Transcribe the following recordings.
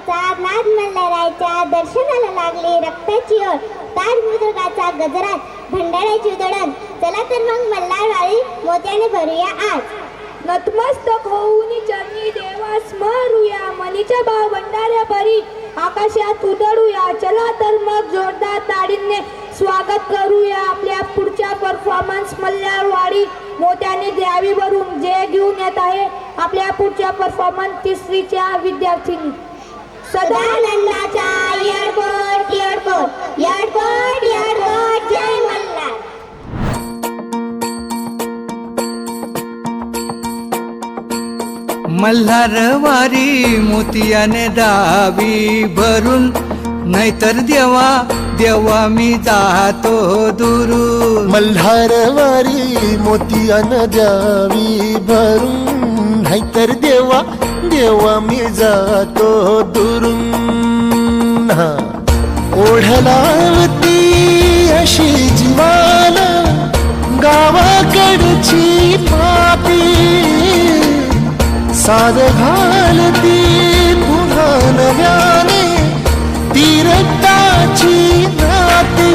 देवाचा नाद मल्हाराच्या दर्शनाला लागली रक्ताची ओढ, ताड मृदुंगाचा गजरात भंडाऱ्याची उधळण. चला तर मग मल्हारवाडी मोत्याने भरूया आज. नतमस्तक होऊन चरणी देवा स्मरूया, मनीच्या भाव भंडाऱ्या भरी आकाशात उधळूया. चला तर मग जोरदार ताडीने स्वागत करूया आपल्या पुढच्या परफॉर्मन्स मल्हारवाडी मोत्याने द्यावी भरून. जे घेऊन येत आहे आपल्या पुढच्या परफॉर्मन्स तिसरीच्या विद्यार्थिनी सदानंदाचा येडकोट येडकोट येडकोट येडकोट. जय मल्हार. मल्हारवारी मोतियाने दावी भरून, नाहीतर देवा देवा मी जातो दुरून. मल्हारवारी मोतियाने द्यावी भरून, नाहीतर देवा देवा मी जातो दुरून. ओढलावती अशी जीवाला गावाकडची पापी, साद घालती पुन्हा नव्याने तीरटाची नाती.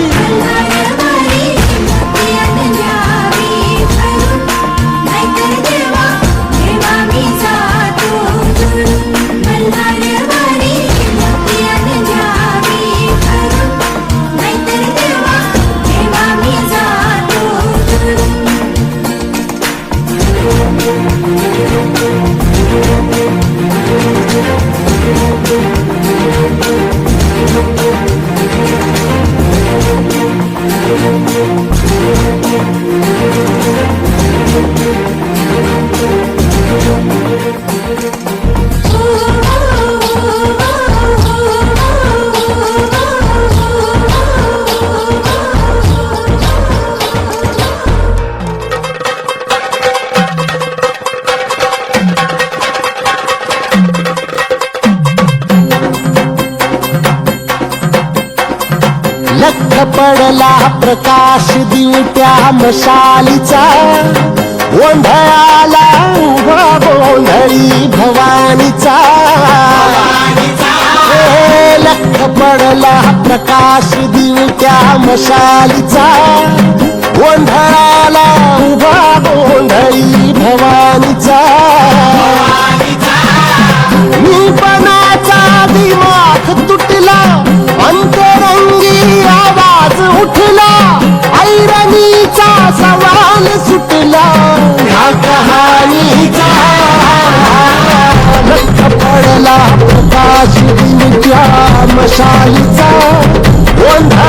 लख पडला प्रकाश दिवट्या मशालीचा, गोंधळाला उभा गोंधळी भवानीचा. लख पडला प्रकाश दिवट्या मशालीचा, गोंधळाला उभा गोंधळी भवानीचा. मीपणाचा दिमाग तुटला, अंतरंगी आवाज उठला, ऐरणीचा सवाल सुटला ह्या कहाणीचा. लख पडला प्रकाश दिवट्या मशालीचा, गोंधळ